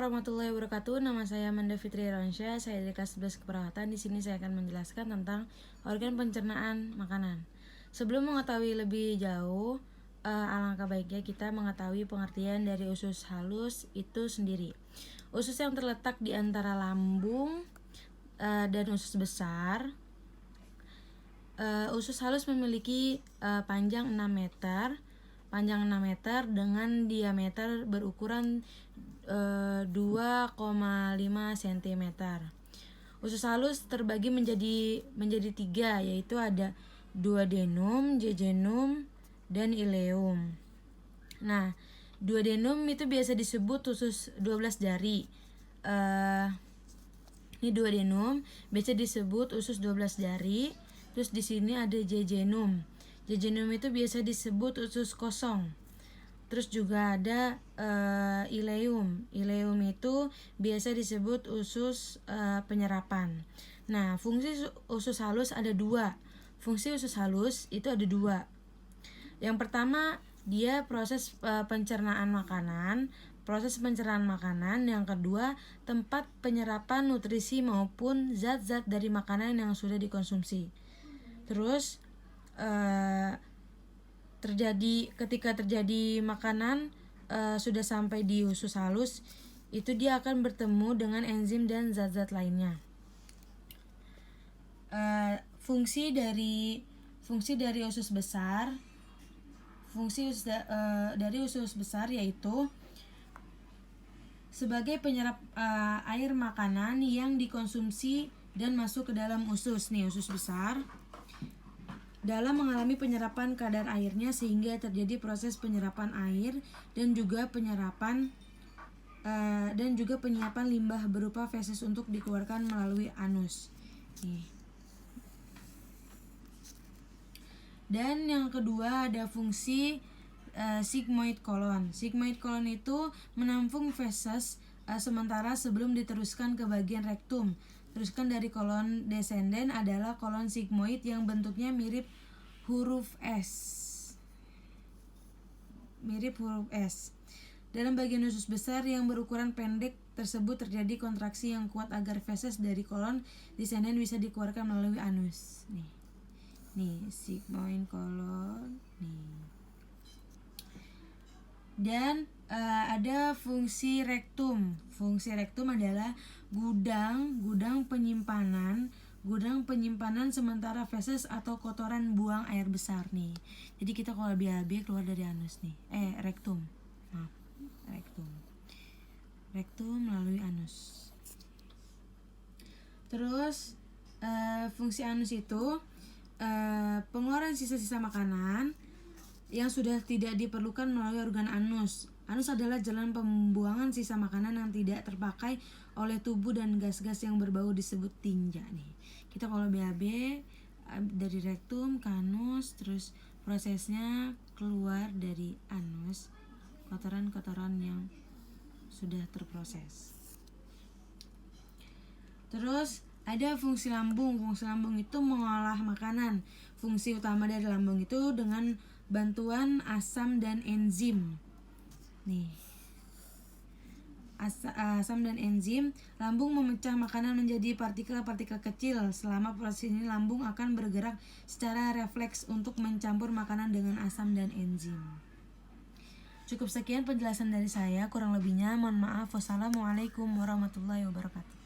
warahmatullahi wabarakatuh. Nama saya Amanda Fitri Ransya. Saya dari kelas 11 keperawatan. Di sini saya akan menjelaskan tentang organ pencernaan makanan. Sebelum mengetahui lebih jauh, alangkah baiknya kita mengetahui pengertian dari usus halus itu sendiri. Usus yang terletak di antara lambung dan usus besar. Usus halus memiliki panjang 6 meter. Panjang 6 meter dengan diameter berukuran 2,5 cm. Usus halus terbagi menjadi 3, yaitu ada duodenum, jejunum, dan ileum. Nah, duodenum itu biasa disebut usus 12 jari. Ini duodenum biasa disebut usus 12 jari. Terus di sini ada jejunum. Jejunum itu biasa disebut usus kosong. Terus juga ada ileum. Ileum itu biasa disebut usus penyerapan. Nah, fungsi usus halus ada 2. Fungsi usus halus itu ada 2. Yang pertama, dia proses pencernaan makanan. Proses pencernaan makanan. Yang kedua, tempat penyerapan nutrisi maupun zat-zat dari makanan yang sudah dikonsumsi. Terus ketika terjadi makanan sudah sampai di usus halus, itu dia akan bertemu dengan enzim dan zat-zat lainnya. Fungsi dari usus besar, dari usus besar yaitu sebagai penyerap air makanan yang dikonsumsi dan masuk ke dalam usus. Nih, usus besar dalam mengalami penyerapan kadar airnya sehingga terjadi proses penyerapan air dan juga penyiapan limbah berupa feses untuk dikeluarkan melalui anus. Nih. Dan yang kedua ada fungsi sigmoid colon. Sigmoid colon itu menampung feses sementara sebelum diteruskan ke bagian rektum. Teruskan dari kolon descendens adalah kolon sigmoid yang bentuknya mirip huruf S. Dalam bagian usus besar yang berukuran pendek tersebut terjadi kontraksi yang kuat agar feses dari kolon descendens bisa dikeluarkan melalui anus. Nih sigmoid colon. Dan ada fungsi rektum. Fungsi rektum adalah gudang penyimpanan sementara feses atau kotoran buang air besar nih. Jadi kita kalau BAB keluar dari anus nih. Rektum. Rektum melalui anus. Terus fungsi anus itu pengeluaran sisa-sisa makanan yang sudah tidak diperlukan melalui organ anus. Anus adalah jalan pembuangan sisa makanan yang tidak terpakai oleh tubuh dan gas-gas yang berbau disebut tinja nih. Kita kalau BAB dari rektum ke anus, terus prosesnya keluar dari anus kotoran-kotoran yang sudah terproses. Terus ada fungsi lambung. Fungsi lambung itu mengolah makanan. Fungsi utama dari lambung itu dengan bantuan asam dan enzim. Nih. Asam dan enzim, lambung memecah makanan menjadi partikel-partikel kecil. Selama proses ini lambung akan bergerak secara refleks untuk mencampur makanan dengan asam dan enzim. Cukup sekian penjelasan dari saya, kurang lebihnya mohon maaf. Wassalamualaikum warahmatullahi wabarakatuh.